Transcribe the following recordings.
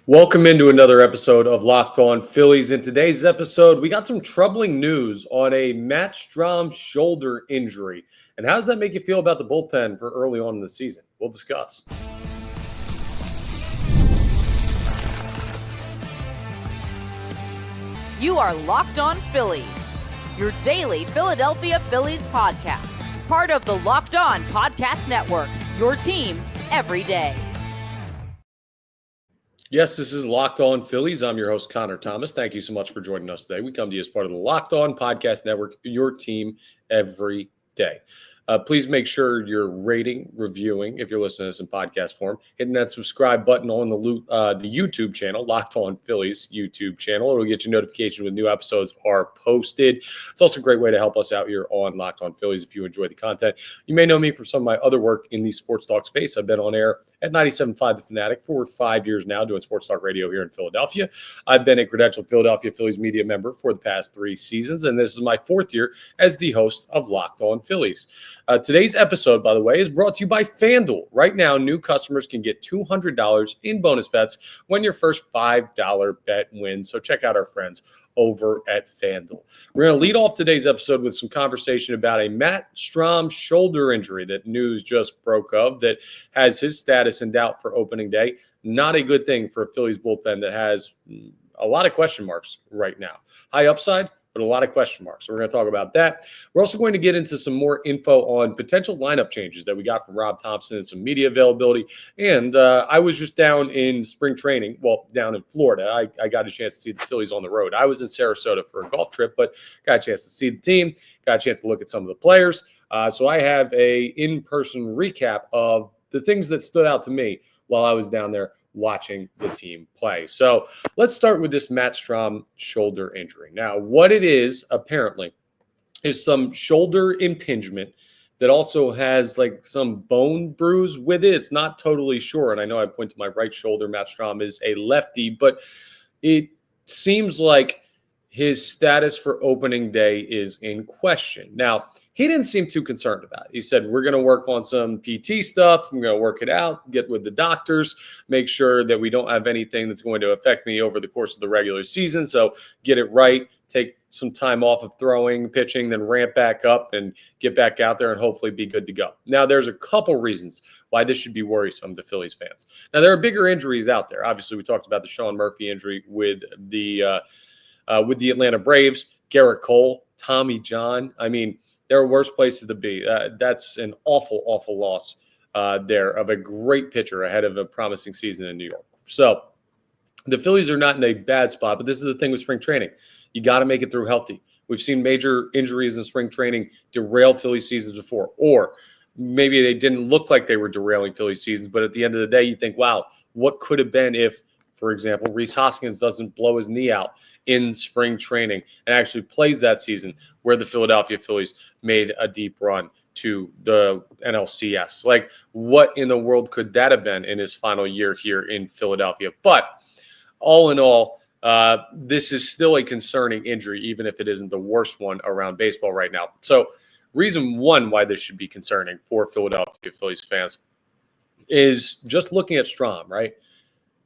Welcome into another episode of Locked On Phillies. In today's episode, we got some troubling news on a Matt Strahm shoulder injury. And how does that make you feel about the bullpen for early on in the season? We'll discuss. You are Locked On Phillies, your daily Philadelphia Phillies podcast. Part of the Locked On Podcast Network, your team every day. Yes, this is Locked On Phillies. I'm your host, Connor Thomas. Thank you so much for joining us today. We come to you as part of the Locked On Podcast Network, your team every day. Please make sure you're rating, reviewing, if you're listening to this in podcast form, hitting that subscribe button on the YouTube channel, Locked On Phillies YouTube channel. It'll get you notifications when new episodes are posted. It's also a great way to help us out here on Locked On Phillies if you enjoy the content. You may know me from some of my other work in the sports talk space. I've been on air at 97.5 The Fanatic for 5 years now, doing sports talk radio here in Philadelphia. I've been a credentialed Philadelphia Phillies media member for the past 3 seasons, and this is my 4th year as the host of Locked On Phillies. Today's episode, by the way, is brought to you by FanDuel. Right now, new customers can get $200 in bonus bets when your first $5 bet wins. So check out our friends over at FanDuel. We're going to lead off today's episode with some conversation about a Matt Strahm shoulder injury that news just broke of that has his status in doubt for opening day. Not a good thing for a Phillies bullpen that has a lot of question marks right now. High upside, but a lot of question marks. So we're going to talk about that. We're also going to get into some more info on potential lineup changes that we got from Rob Thomson and some media availability. And I was just down in spring training, down in Florida. I got a chance to see the Phillies on the road. I was in Sarasota for a golf trip, but got a chance to see the team, got a chance to look at some of the players. So I have a in-person recap of the things that stood out to me while I was down there watching the team play. So let's start with this Matt Strahm shoulder injury. Now, what it is apparently is some shoulder impingement that also has like some bone bruise with it. It's not totally sure. And I know I point to my right shoulder. Matt Strahm is a lefty, but it seems like his status for opening day is in question. Now, he didn't seem too concerned about it. He said, we're going to work on some PT stuff. I'm going to work it out, get with the doctors, make sure that we don't have anything that's going to affect me over the course of the regular season. So get it right, take some time off of throwing, pitching, then ramp back up and get back out there and hopefully be good to go. Now, there's a couple reasons why this should be worrisome to Phillies fans. Now, there are bigger injuries out there. Obviously, we talked about the Sean Murphy injury with the Atlanta Braves, Garrett Cole, Tommy John. I mean, there are worse places to be. That's an awful, awful loss there of a great pitcher ahead of a promising season in New York. So the Phillies are not in a bad spot, but this is the thing with spring training. You got to make it through healthy. We've seen major injuries in spring training derail Philly seasons before, or maybe they didn't look like they were derailing Philly seasons, but at the end of the day, you think, wow, what could have been if, for example, Rhys Hoskins doesn't blow his knee out in spring training and actually plays that season where the Philadelphia Phillies made a deep run to the NLCS. Like, what in the world could that have been in his final year here in Philadelphia? But all in all, this is still a concerning injury, even if it isn't the worst one around baseball right now. So reason one why this should be concerning for Philadelphia Phillies fans is just looking at Strahm, right?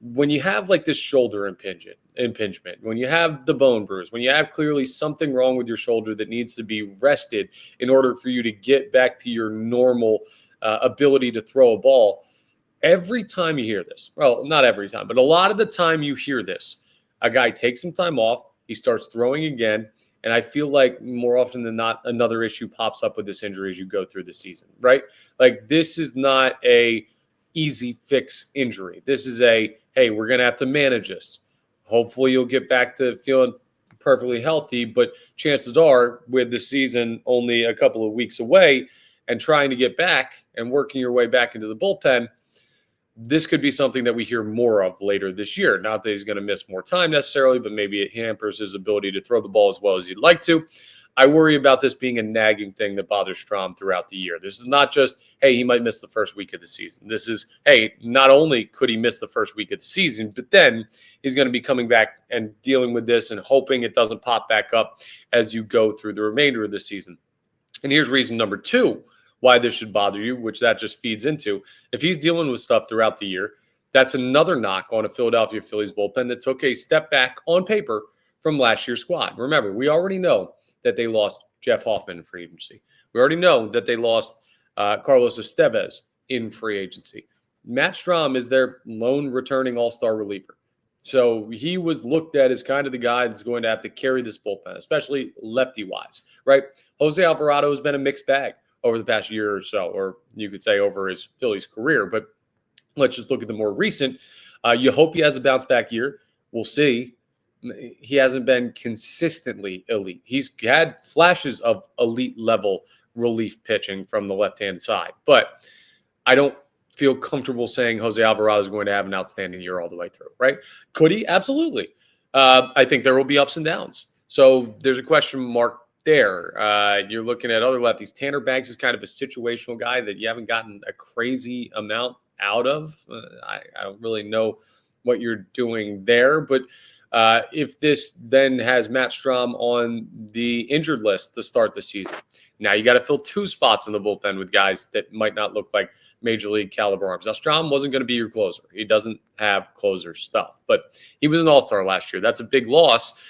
When you have like this shoulder impingement, when you have the bone bruise, when you have clearly something wrong with your shoulder that needs to be rested in order for you to get back to your normal ability to throw a ball, every time you hear this, well, not every time, but a lot of the time you hear this, a guy takes some time off, he starts throwing again, and I feel like more often than not, another issue pops up with this injury as you go through the season, right? Like, this is not a easy fix injury. This is hey, we're going to have to manage this. Hopefully you'll get back to feeling perfectly healthy, but chances are with the season only a couple of weeks away and trying to get back and working your way back into the bullpen, this could be something that we hear more of later this year. Not that he's going to miss more time necessarily, but maybe it hampers his ability to throw the ball as well as he'd like to. I worry about this being a nagging thing that bothers Strahm throughout the year. This is not just, hey, he might miss the first week of the season. This is, hey, not only could he miss the first week of the season, but then he's going to be coming back and dealing with this and hoping it doesn't pop back up as you go through the remainder of the season. And here's reason number two why this should bother you, which that just feeds into. If he's dealing with stuff throughout the year, That's another knock on a Philadelphia Phillies bullpen that took a step back on paper from last year's squad. Remember, we already know that they lost Jeff Hoffman in free agency. We already know that they lost Carlos Estevez in free agency. Matt Strahm is their lone returning all-star reliever. So he was looked at as kind of the guy that's going to have to carry this bullpen, especially lefty-wise, right? Jose Alvarado has been a mixed bag over the past year or so, or you could say over his Phillies career. But let's just look at the more recent. You hope he has a bounce-back year. We'll see. He hasn't been consistently elite. He's had flashes of elite-level relief pitching from the left-hand side. But I don't feel comfortable saying Jose Alvarado is going to have an outstanding year all the way through, right? Could he? Absolutely. I think there will be ups and downs. So there's a question mark there. You're looking at other lefties. Tanner Banks is kind of a situational guy that you haven't gotten a crazy amount out of. I don't really know what you're doing there, but if this then has Matt Strahm on the injured list to start the season, now you got to fill 2 spots in the bullpen with guys that might not look like major league caliber arms. Now, Strahm wasn't going to be your closer. He doesn't have closer stuff, but he was an all-star last year. That's a big loss,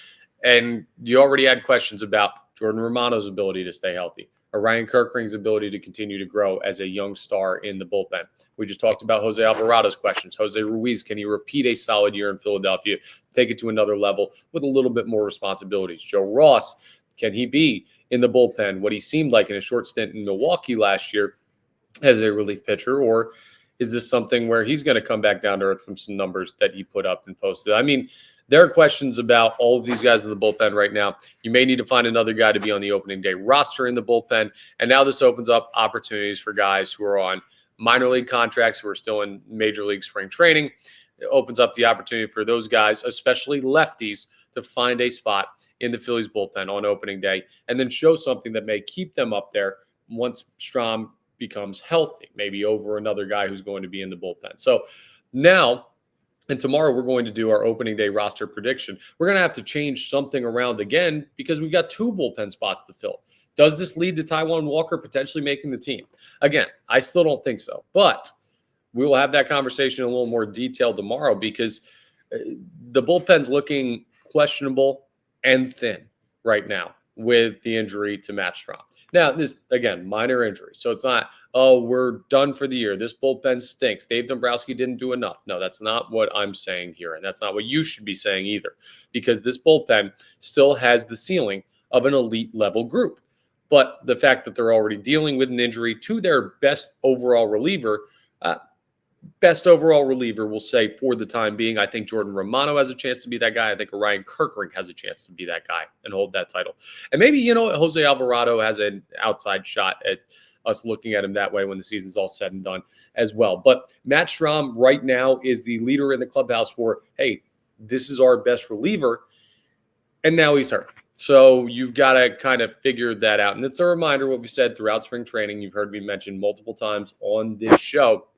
and you already had questions about Jordan Romano's ability to stay healthy, or Ryan Kirkring's ability to continue to grow as a young star in the bullpen. We just talked about Jose Alvarado's questions. Jose Ruiz, can he repeat a solid year in Philadelphia, take it to another level with a little bit more responsibilities? Joe Ross, can he be in the bullpen what he seemed like in a short stint in Milwaukee last year as a relief pitcher, or is this something where he's going to come back down to earth from some numbers that he put up and posted? I mean, there are questions about all of these guys in the bullpen right now. You may need to find another guy to be on the opening day roster in the bullpen. And now this opens up opportunities for guys who are on minor league contracts who are still in major league spring training. It opens up the opportunity for those guys, especially lefties, to find a spot in the Phillies bullpen on opening day and then show something that may keep them up there once Strahm becomes healthy, maybe over another guy who's going to be in the bullpen. So now, and tomorrow we're going to do our opening day roster prediction. We're going to have to change something around again because we've got 2 bullpen spots to fill. Does this lead to Taijuan Walker potentially making the team? Again, I still don't think so, but we will have that conversation in a little more detail tomorrow because the bullpen's looking questionable and thin right now with the injury to Matt Strahm. Now, this, again, minor injury. So it's not, oh, we're done for the year. This bullpen stinks. Dave Dombrowski didn't do enough. No, that's not what I'm saying here. And that's not what you should be saying either, because this bullpen still has the ceiling of an elite level group. But the fact that they're already dealing with an injury to their best overall reliever, we'll say for the time being. I think Jordan Romano has a chance to be that guy. I think Ryan Kirkring has a chance to be that guy and hold that title. And maybe, Jose Alvarado has an outside shot at us looking at him that way when the season's all said and done as well. But Matt Strahm right now is the leader in the clubhouse for, hey, this is our best reliever. And now he's hurt. So you've got to kind of figure that out. And it's a reminder what we said throughout spring training. You've heard me mention multiple times on this show.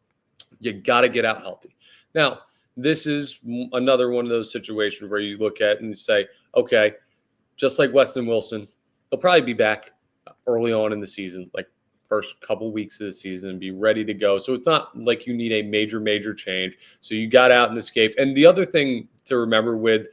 You got to get out healthy. Now, this is another one of those situations where you look at and say, okay, just like Weston Wilson, he'll probably be back early on in the season, like first couple weeks of the season, and be ready to go. So it's not like you need a major change. So you got out and escaped. And the other thing to remember with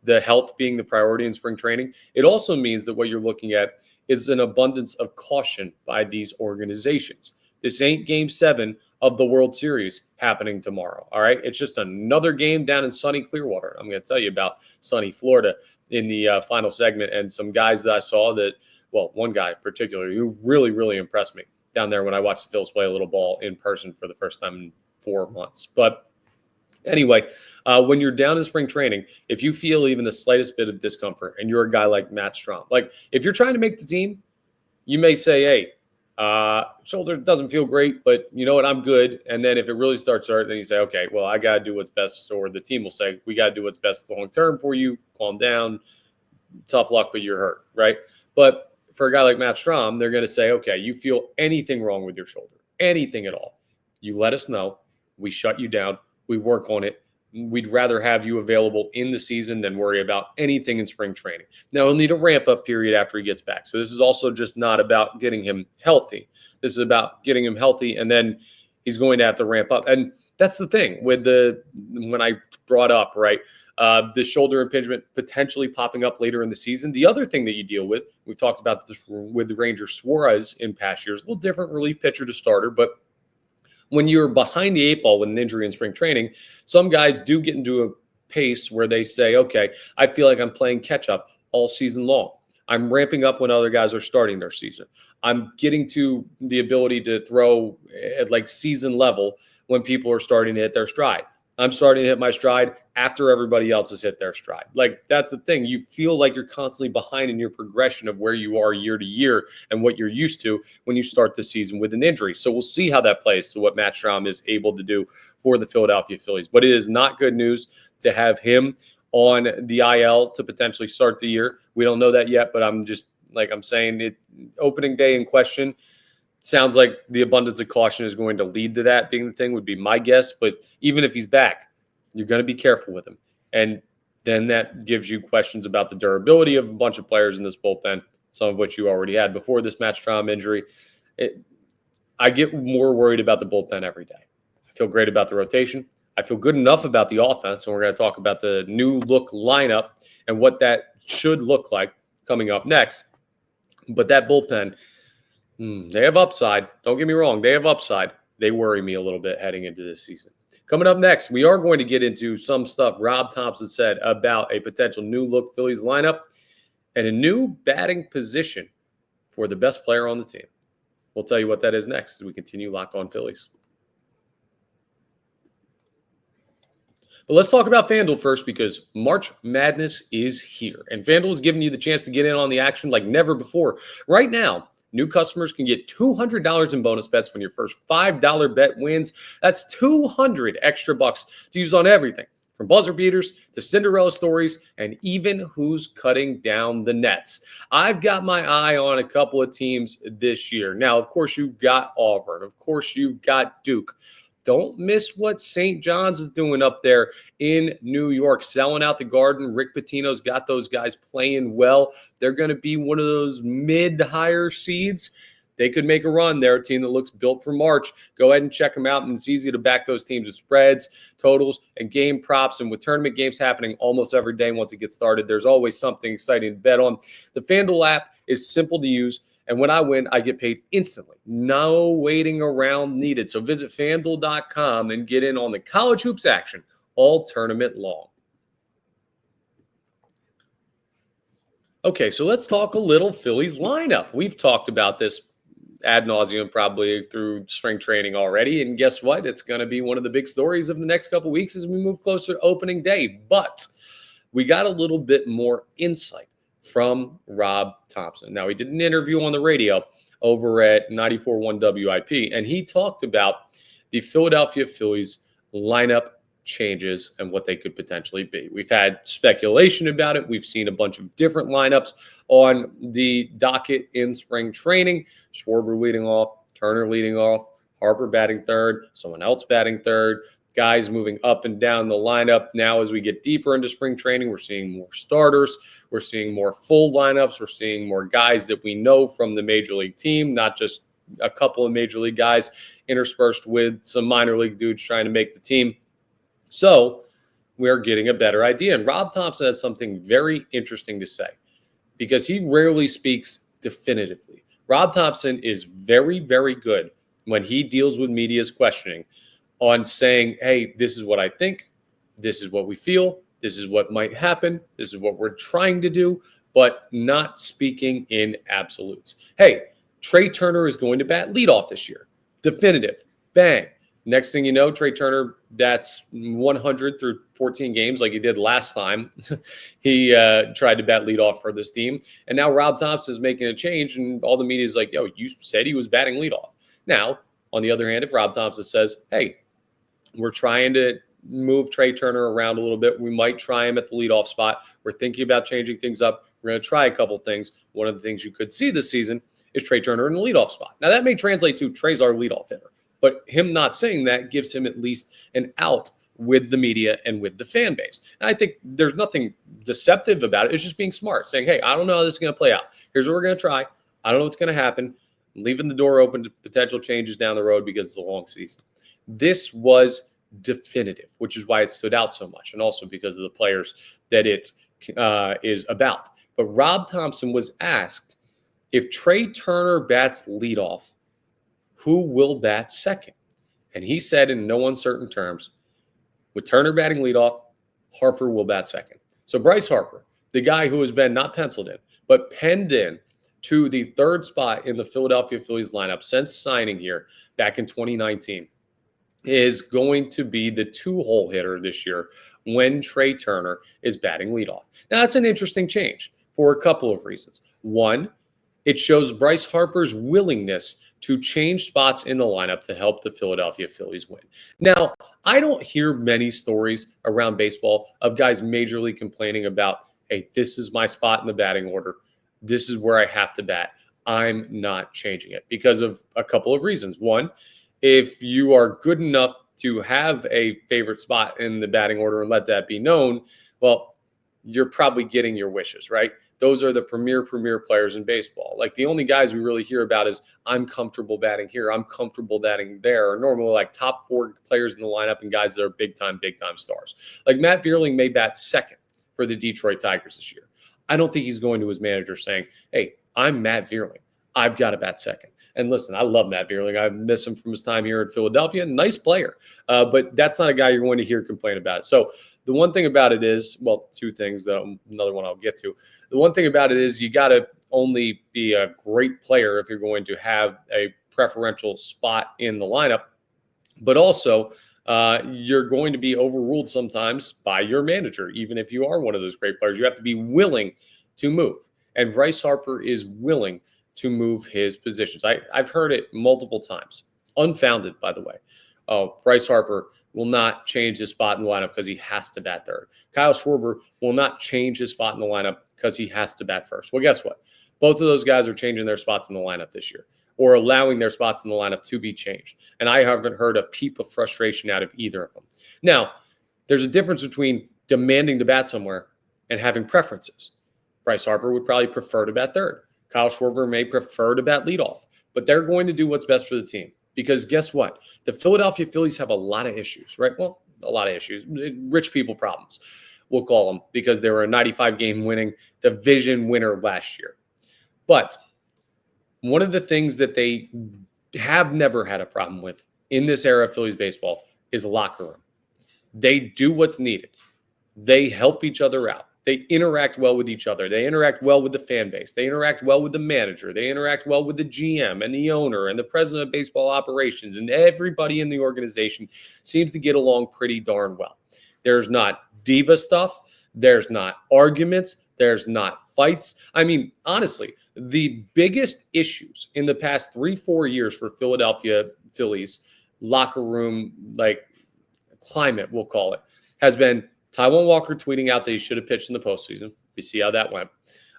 the health being the priority in spring training, it also means that what you're looking at is an abundance of caution by these organizations. This ain't Game 7 of the World Series happening tomorrow, all right? It's just another game down in sunny Clearwater. I'm going to tell you about sunny Florida in the final segment and some guys that I saw that, well, one guy particularly who really impressed me down there when I watched the Phils play a little ball in person for the first time in 4 months. But anyway, when you're down in spring training, if you feel even the slightest bit of discomfort and you're a guy like Matt Strahm, like if you're trying to make the team, you may say, hey, shoulder doesn't feel great, but you know what? I'm good. And then if it really starts to hurt, then you say, okay, well, I got to do what's best. Or the team will say, we got to do what's best long-term for you. Calm down. Tough luck, but you're hurt, right? But for a guy like Matt Strahm, they're going to say, okay, you feel anything wrong with your shoulder, anything at all, you let us know. We shut you down. We work on it. We'd rather have you available in the season than worry about anything in spring training. Now, he'll need a ramp-up period after he gets back. So this is also just not about getting him healthy. This is about getting him healthy, and then he's going to have to ramp up. And That's the thing with when I brought up, right, the shoulder impingement potentially popping up later in the season. The other thing that you deal with, we talked about this with the Ranger Suarez in past years, a little different relief pitcher to starter, but when you're behind the eight ball with an injury in spring training, some guys do get into a pace where they say, okay, I feel like I'm playing catch up all season long. I'm ramping up when other guys are starting their season. I'm getting to the ability to throw at like season level when people are starting to hit their stride. I'm starting to hit my stride after everybody else has hit their stride. Like, that's the thing. You feel like you're constantly behind in your progression of where you are year to year and what you're used to when you start the season with an injury. So we'll see how that plays to what Matt Strahm is able to do for the Philadelphia Phillies. But it is not good news to have him on the IL to potentially start the year. We don't know that yet, but I'm just, like I'm saying, it opening day in question. Sounds like the abundance of caution is going to lead to that being the thing, would be my guess. But even if he's back, you're going to be careful with him. And then that gives you questions about the durability of a bunch of players in this bullpen, some of which you already had before this Matt Strahm injury. I get more worried about the bullpen every day. I feel great about the rotation. I feel good enough about the offense, and we're going to talk about the new look lineup and what that should look like coming up next. But that bullpen, they have upside. Don't get me wrong. They have upside. They worry me a little bit heading into this season. Coming up next, we are going to get into some stuff Rob Thomson said about a potential new look Phillies lineup and a new batting position for the best player on the team. We'll tell you what that is next as we continue Locked On Phillies. But let's talk about FanDuel first, because March Madness is here. And FanDuel is giving you the chance to get in on the action like never before. Right now, new customers can get $200 in bonus bets when your first $5 bet wins. That's 200 extra bucks to use on everything, from buzzer beaters to Cinderella stories and even who's cutting down the nets. I've got my eye on a couple of teams this year. Now, of course, you've got Auburn. Of course, you've got Duke. Don't miss what St. John's is doing up there in New York, selling out the Garden. Rick Pitino's got those guys playing well. They're going to be one of those mid-higher seeds. They could make a run. They're a team that looks built for March. Go ahead and check them out, and it's easy to back those teams with spreads, totals, and game props. And with tournament games happening almost every day once it gets started, there's always something exciting to bet on. The FanDuel app is simple to use, and when I win, I get paid instantly. No waiting around needed. So visit FanDuel.com and get in on the college hoops action all tournament long. Okay, so let's talk a little Phillies lineup. We've talked about this ad nauseum probably through spring training already. And guess what? It's going to be one of the big stories of the next couple of weeks as we move closer to opening day. But we got a little bit more insight from Rob Thomson. Now, he did an interview on the radio over at 94.1 WIP, and he talked about the Philadelphia Phillies lineup changes and what they could potentially be. We've had speculation about it. We've seen a bunch of different lineups on the docket in spring training. Schwarber leading off, Turner leading off, Harper batting third, someone else batting third, guys moving up and down the lineup. Now, as we get deeper into spring training, we're seeing more starters. We're seeing more full lineups. We're seeing more guys that we know from the major league team, not just a couple of major league guys interspersed with some minor league dudes trying to make the team. So we're getting a better idea. And Rob Thomson had something very interesting to say, because he rarely speaks definitively. Rob Thomson is very, very good when he deals with media's questioning on saying, hey, this is what I think, this is what we feel, this is what might happen, this is what we're trying to do, but not speaking in absolutes. Hey, Trey Turner is going to bat leadoff this year. Definitive. Bang. Next thing you know, Trey Turner bats 100 through 14 games like he did last time. He tried to bat leadoff for this team. And now Rob Thomson is making a change, and all the media is like, yo, you said he was batting leadoff. Now, on the other hand, if Rob Thomson says, hey, we're trying to move Trey Turner around a little bit, we might try him at the leadoff spot. We're thinking about changing things up. We're going to try a couple things. One of the things you could see this season is Trey Turner in the leadoff spot. Now, that may translate to Trey's our leadoff hitter, but him not saying that gives him at least an out with the media and with the fan base. And I think there's nothing deceptive about it. It's just being smart, saying, hey, I don't know how this is going to play out. Here's what we're going to try. I don't know what's going to happen. I'm leaving the door open to potential changes down the road because it's a long season. This was definitive, which is why it stood out so much, and also because of the players that it is about. But Rob Thomson was asked, if Trey Turner bats leadoff, who will bat second? And he said in no uncertain terms, with Turner batting leadoff, Harper will bat second. So Bryce Harper, the guy who has been not penciled in, but penned in to the third spot in the Philadelphia Phillies lineup since signing here back in 2019, is going to be the two-hole hitter this year when Trey Turner is batting leadoff. Now, that's an interesting change for a couple of reasons. One, it shows Bryce Harper's willingness to change spots in the lineup to help the Philadelphia Phillies win. Now, I don't hear many stories around baseball of guys majorly complaining about, hey, this is my spot in the batting order. This is where I have to bat. I'm not changing it because of a couple of reasons. One, if you are good enough to have a favorite spot in the batting order and let that be known, well, you're probably getting your wishes, right? Those are the premier players in baseball. Like the only guys we really hear about is I'm comfortable batting here, I'm comfortable batting there, or normally like top 4 players in the lineup and guys that are big time stars. Like Matt Vierling may bat second for the Detroit Tigers this year. I don't think he's going to his manager saying, hey, I'm Matt Vierling, I've got to bat second. And listen, I love Matt Vierling. I miss him from his time here in Philadelphia. Nice player. But that's not a guy you're going to hear complain about it. So the one thing about it is, well, two things, though, another one I'll get to. The one thing about it is you got to only be a great player if you're going to have a preferential spot in the lineup. But also, you're going to be overruled sometimes by your manager, even if you are one of those great players. You have to be willing to move. And Bryce Harper is willing to move his positions. I've heard it multiple times, unfounded, by the way. Oh, Bryce Harper will not change his spot in the lineup because he has to bat third. Kyle Schwarber will not change his spot in the lineup because he has to bat first. Well, guess what? Both of those guys are changing their spots in the lineup this year, or allowing their spots in the lineup to be changed. And I haven't heard a peep of frustration out of either of them. Now, there's a difference between demanding to bat somewhere and having preferences. Bryce Harper would probably prefer to bat third. Kyle Schwarber may prefer to bat leadoff, but they're going to do what's best for the team. Because guess what? The Philadelphia Phillies have a lot of issues, right? Well, a lot of issues. Rich people problems, we'll call them, because they were a 95-game winning division winner last year. But one of the things that they have never had a problem with in this era of Phillies baseball is the locker room. They do what's needed. They help each other out. They interact well with each other. They interact well with the fan base. They interact well with the manager. They interact well with the GM and the owner and the president of baseball operations. And everybody in the organization seems to get along pretty darn well. There's not diva stuff. There's not arguments. There's not fights. I mean, honestly, the biggest issues in the past 3-4 years for Philadelphia Phillies locker room, like climate, we'll call it, has been Taijuan Walker tweeting out that he should have pitched in the postseason. We see how that went.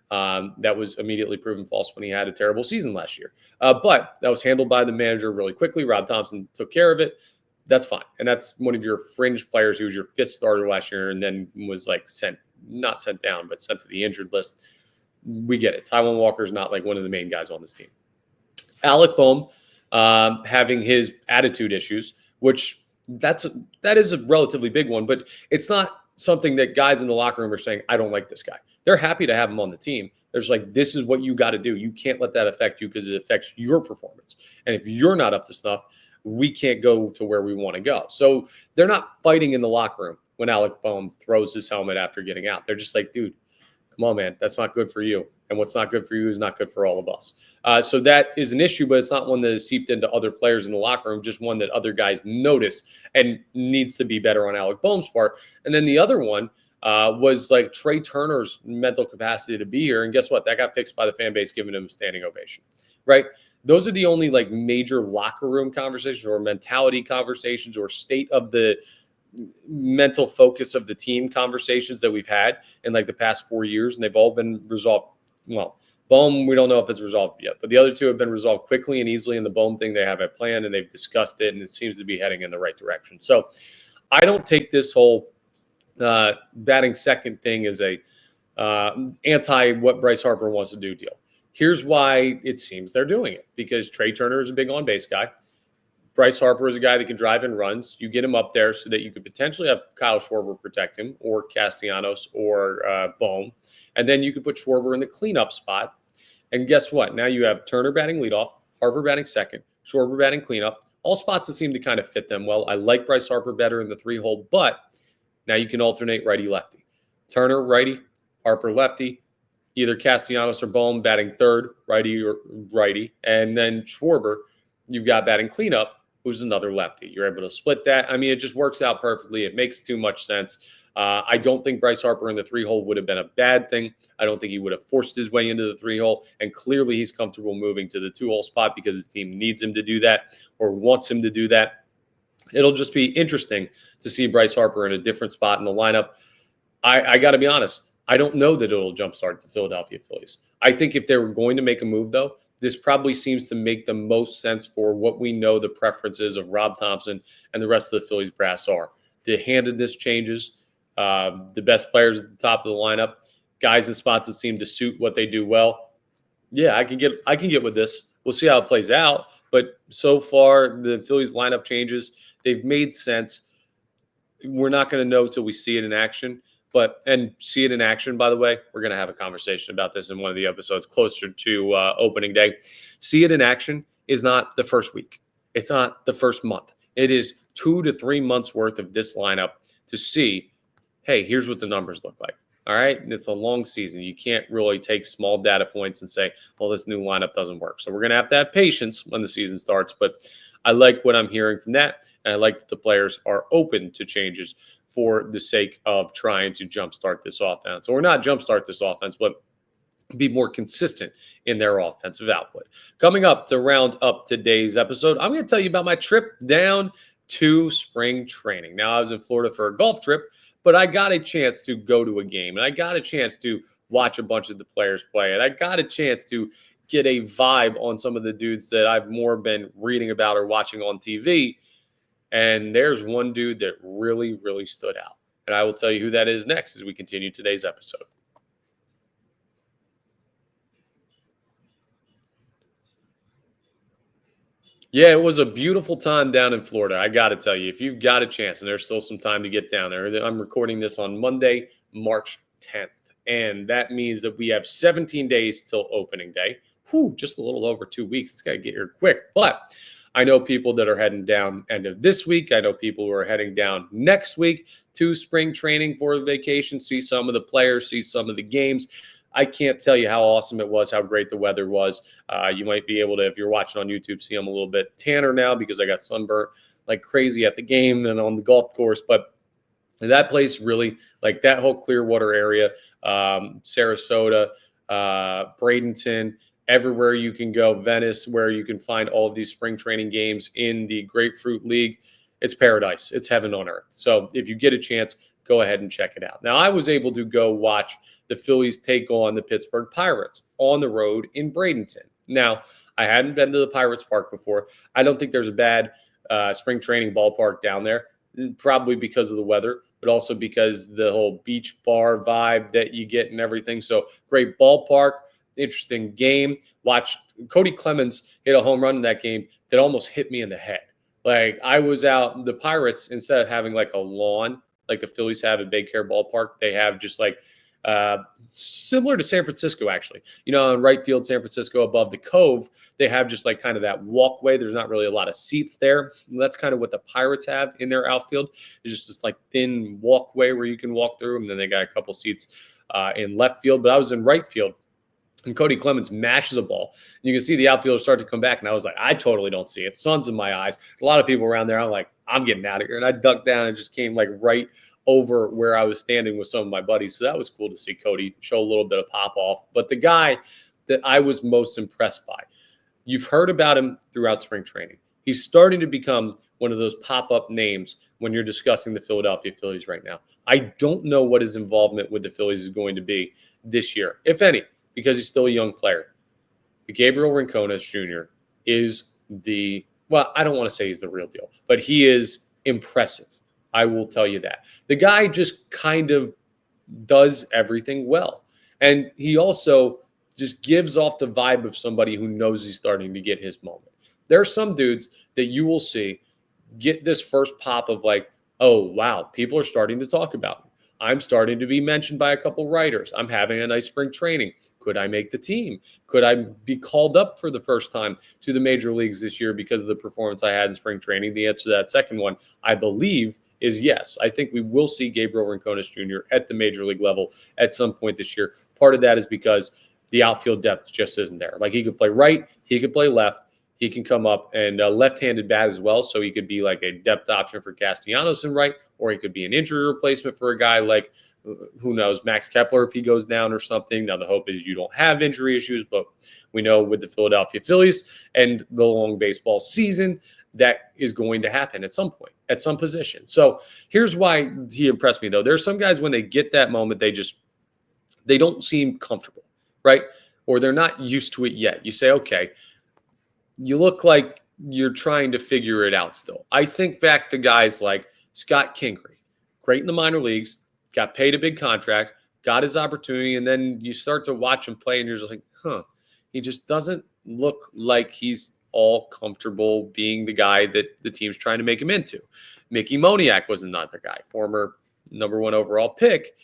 That was immediately proven false when he had a terrible season last year. But that was handled by the manager really quickly. Rob Thomson took care of it. That's fine. And that's one of your fringe players who was your 5th starter last year and then was like not sent down, but sent to the injured list. We get it. Taijuan Walker is not like one of the main guys on this team. Alec Bohm having his attitude issues, which that is a relatively big one, but it's not something that guys in the locker room are saying, I don't like this guy. They're happy to have him on the team. There's like, this is what you got to do. You can't let that affect you because it affects your performance. And if you're not up to snuff, we can't go to where we want to go. So they're not fighting in the locker room when Alec Bohm throws his helmet after getting out. They're just like, dude, come on, man, that's not good for you. And what's not good for you is not good for all of us. So that is an issue, but it's not one that is seeped into other players in the locker room, just one that other guys notice and needs to be better on Alec Bohm's part. And then the other one was like Trey Turner's mental capacity to be here. And guess what? That got fixed by the fan base giving him a standing ovation, right? Those are the only like major locker room conversations or mentality conversations or state of the mental focus of the team conversations that we've had in like the past 4 years. And they've all been resolved. Well, Bohm, we don't know if it's resolved yet, but the other two have been resolved quickly and easily. And the Bohm thing, they have a plan and they've discussed it and it seems to be heading in the right direction. So I don't take this whole batting second thing as a anti what Bryce Harper wants to do deal. Here's why it seems they're doing it, because Trey Turner is a big on-base guy. Bryce Harper is a guy that can drive in runs. You get him up there so that you could potentially have Kyle Schwarber protect him, or Castellanos, or Bohm. And then you could put Schwarber in the cleanup spot. And guess what? Now you have Turner batting leadoff, Harper batting second, Schwarber batting cleanup. All spots that seem to kind of fit them well. I like Bryce Harper better in the 3-hole, but now you can alternate righty-lefty. Turner righty, Harper lefty, either Castellanos or Bohm batting third, righty or righty, and then Schwarber, you've got batting cleanup, who's another lefty. You're able to split that. I mean, it just works out perfectly. It makes too much sense. I don't think Bryce Harper in the 3-hole would have been a bad thing. I don't think he would have forced his way into the 3-hole, and clearly he's comfortable moving to the 2-hole spot because his team needs him to do that or wants him to do that. It'll just be interesting to see Bryce Harper in a different spot in the lineup. I got to be honest. I don't know that it'll jumpstart the Philadelphia Phillies. I think if they were going to make a move, though, this probably seems to make the most sense for what we know the preferences of Rob Thomson and the rest of the Phillies brass are. The handedness changes. The best players at the top of the lineup, guys in spots that seem to suit what they do well. Yeah, I can get with this. We'll see how it plays out. But so far, the Phillies lineup changes, they've made sense. We're not going to know till we see it in action. And see it in action, by the way, we're going to have a conversation about this in one of the episodes closer to opening day. See it in action is not the first week. It's not the first month. It is 2 to 3 months worth of this lineup to see, hey, here's what the numbers look like. All right. It's a long season. You can't really take small data points and say, well, this new lineup doesn't work. So we're going to have patience when the season starts. But I like what I'm hearing from that. And I like that the players are open to changes for the sake of trying to jumpstart this offense. Or not jumpstart this offense, but be more consistent in their offensive output. Coming up to round up today's episode, I'm going to tell you about my trip down to spring training. Now, I was in Florida for a golf trip, but I got a chance to go to a game, and I got a chance to watch a bunch of the players play, and I got a chance to get a vibe on some of the dudes that I've more been reading about or watching on TV. And there's one dude that really, really stood out. And I will tell you who that is next as we continue today's episode. Yeah, it was a beautiful time down in Florida. I got to tell you, if you've got a chance, and there's still some time to get down there, I'm recording this on Monday, March 10th. And that means that we have 17 days till opening day. Just a little over 2 weeks. It's got to get here quick. But I know people that are heading down end of this week. I know people who are heading down next week to spring training for the vacation, see some of the players, see some of the games. I can't tell you how awesome it was, how great the weather was. You might be able to, if you're watching on YouTube, see I'm a little bit tanner now because I got sunburnt like crazy at the game and on the golf course. But that place really, like that whole Clearwater area, Sarasota, Bradenton, everywhere you can go, Venice, where you can find all of these spring training games in the Grapefruit League. It's paradise. It's heaven on earth. So if you get a chance, go ahead and check it out. Now, I was able to go watch the Phillies take on the Pittsburgh Pirates on the road in Bradenton. Now, I hadn't been to the Pirates Park before. I don't think there's a bad spring training ballpark down there, probably because of the weather, but also because the whole beach bar vibe that you get and everything. So great ballpark. Interesting game. Watched Cody Clemens hit a home run in that game that almost hit me in the head. Like I was out, the Pirates, instead of having like a lawn, like the Phillies have at Baycare Ballpark, they have just like similar to San Francisco, actually. You know, in right field, San Francisco above the Cove, they have just like kind of that walkway. There's not really a lot of seats there. And that's kind of what the Pirates have in their outfield. It's just this like thin walkway where you can walk through. And then they got a couple seats in left field. But I was in right field. And Cody Clemens mashes a ball. And you can see the outfielder start to come back. And I was like, I totally don't see it. Sun's in my eyes. A lot of people around there, I'm like, I'm getting out of here. And I ducked down and just came like right over where I was standing with some of my buddies. So that was cool to see Cody show a little bit of pop off. But the guy that I was most impressed by, you've heard about him throughout spring training. He's starting to become one of those pop-up names when you're discussing the Philadelphia Phillies right now. I don't know what his involvement with the Phillies is going to be this year, if any, because he's still a young player. But Gabriel Rincones Jr. is well, I don't want to say he's the real deal, but he is impressive. I will tell you that. The guy just kind of does everything well. And he also just gives off the vibe of somebody who knows he's starting to get his moment. There are some dudes that you will see get this first pop of like, oh, wow, people are starting to talk about me. I'm starting to be mentioned by a couple writers. I'm having a nice spring training. Could I make the team? Could I be called up for the first time to the major leagues this year because of the performance I had in spring training? The answer to that second one, I believe, is yes. I think we will see Gabriel Rincones Jr. at the major league level at some point this year. Part of that is because the outfield depth just isn't there. Like, he could play right, he could play left. He can come up and left-handed bat as well, so he could be like a depth option for Castellanos in right, or he could be an injury replacement for a guy like, who knows, Max Kepler if he goes down or something. Now, the hope is you don't have injury issues, but we know with the Philadelphia Phillies and the long baseball season, that is going to happen at some point, at some position. So here's why he impressed me, though. There's some guys, when they get that moment, they don't seem comfortable, right? Or they're not used to it yet. You say, okay, you look like you're trying to figure it out still. I think back to guys like Scott Kingery, great in the minor leagues, got paid a big contract, got his opportunity, and then you start to watch him play, and you're just like, he just doesn't look like he's all comfortable being the guy that the team's trying to make him into. Mickey Moniak was another guy, former number 1 overall pick,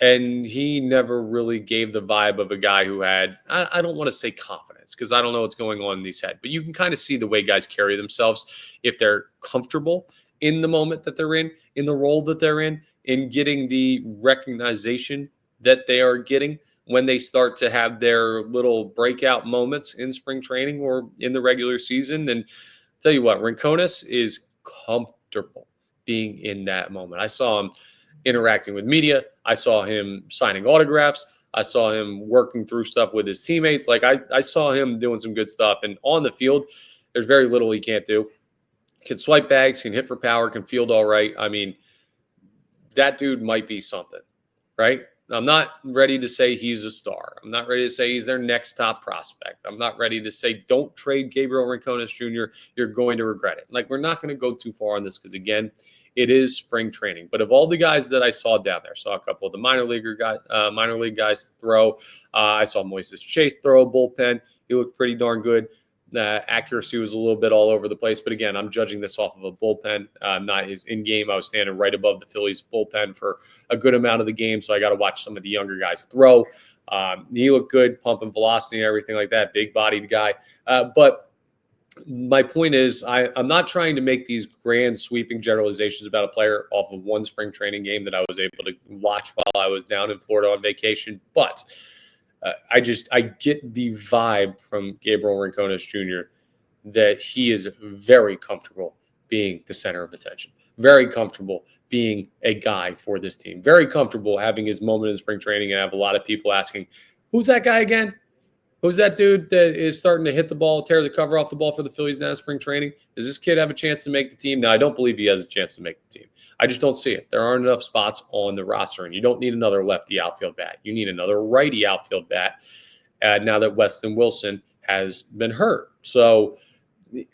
and he never really gave the vibe of a guy who had, I don't want to say confidence, because I don't know what's going on in these heads, but you can kind of see the way guys carry themselves if they're comfortable in the moment that they're in the role that they're in getting the recognition that they are getting when they start to have their little breakout moments in spring training or in the regular season. And I'll tell you what, Rincones is comfortable being in that moment. I saw him interacting with media. I saw him signing autographs. I saw him working through stuff with his teammates. Like, I saw him doing some good stuff. And on the field, there's very little he can't do. Can swipe bags, can hit for power, can field all right. I mean, that dude might be something, right? I'm not ready to say he's a star. I'm not ready to say he's their next top prospect. I'm not ready to say don't trade Gabriel Rincones Jr. You're going to regret it. Like, we're not going to go too far on this because, again, it is spring training. But of all the guys that I saw down there, saw a couple of the minor league guys throw. I saw Moises Chase throw a bullpen. He looked pretty darn good. Accuracy was a little bit all over the place. But again, I'm judging this off of a bullpen, not his in-game. I was standing right above the Phillies bullpen for a good amount of the game, so I got to watch some of the younger guys throw. He looked good, pumping velocity and everything like that, big-bodied guy. But my point is, I'm not trying to make these grand sweeping generalizations about a player off of one spring training game that I was able to watch while I was down in Florida on vacation. But I get the vibe from Gabriel Rincones Jr. that he is very comfortable being the center of attention, very comfortable being a guy for this team, very comfortable having his moment in spring training, and have a lot of people asking, who's that guy again? Who's that dude that is starting to hit the ball, tear the cover off the ball for the Phillies now in spring training? Does this kid have a chance to make the team? Now, I don't believe he has a chance to make the team. I just don't see it. There aren't enough spots on the roster, and you don't need another lefty outfield bat. You need another righty outfield bat now that Weston Wilson has been hurt. So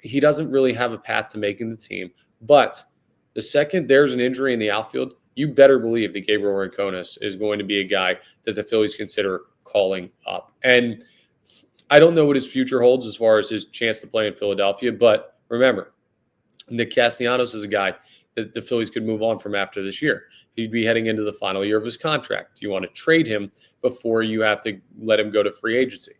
he doesn't really have a path to making the team. But the second there's an injury in the outfield, you better believe that Gabriel Rincones is going to be a guy that the Phillies consider calling up. And I don't know what his future holds as far as his chance to play in Philadelphia, but remember, Nick Castellanos is a guy that the Phillies could move on from after this year. He'd be heading into the final year of his contract. Do you want to trade him before you have to let him go to free agency?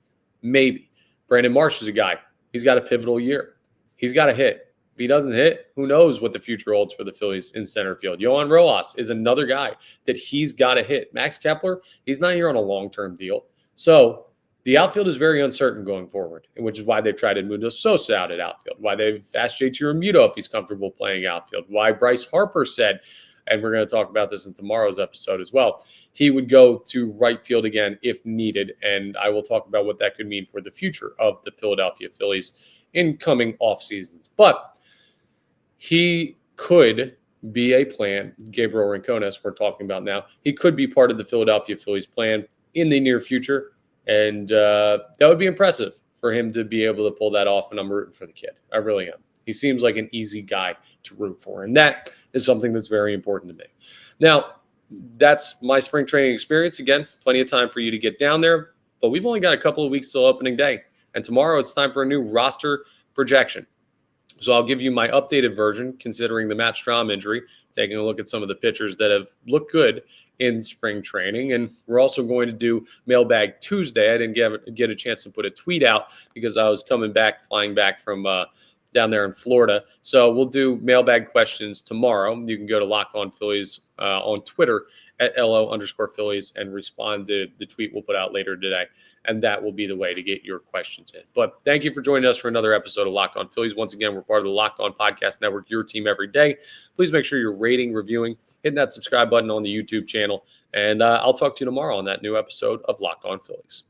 Maybe. Brandon Marsh is a guy. He's got a pivotal year. He's got to hit. If he doesn't hit, who knows what the future holds for the Phillies in center field. Yohan Rojas is another guy that he's got to hit. Max Kepler, he's not here on a long-term deal. So the outfield is very uncertain going forward, which is why they've tried Edmundo Sosa out at outfield, why they've asked JT Realmuto if he's comfortable playing outfield, why Bryce Harper said, and we're going to talk about this in tomorrow's episode as well, he would go to right field again if needed, and I will talk about what that could mean for the future of the Philadelphia Phillies in coming off seasons. But he could be a plan, Gabriel Rincones we're talking about now, he could be part of the Philadelphia Phillies plan in the near future. And that would be impressive for him to be able to pull that off, and I'm rooting for the kid. I really am. He seems like an easy guy to root for, and that is something that's very important to me. Now, that's my spring training experience. Again, plenty of time for you to get down there, but we've only got a couple of weeks till opening day, and tomorrow it's time for a new roster projection. So I'll give you my updated version considering the Matt Strahm injury, taking a look at some of the pitchers that have looked good in spring training. And we're also going to do Mailbag Tuesday. I didn't get a chance to put a tweet out because I was flying back from down there in Florida. So we'll do mailbag questions tomorrow. You can go to Locked On Phillies on Twitter at LO_Phillies and respond to the tweet we'll put out later today. And that will be the way to get your questions in. But thank you for joining us for another episode of Locked On Phillies. Once again, we're part of the Locked On Podcast Network, your team every day. Please make sure you're rating, reviewing, hitting that subscribe button on the YouTube channel. And I'll talk to you tomorrow on that new episode of Locked On Phillies.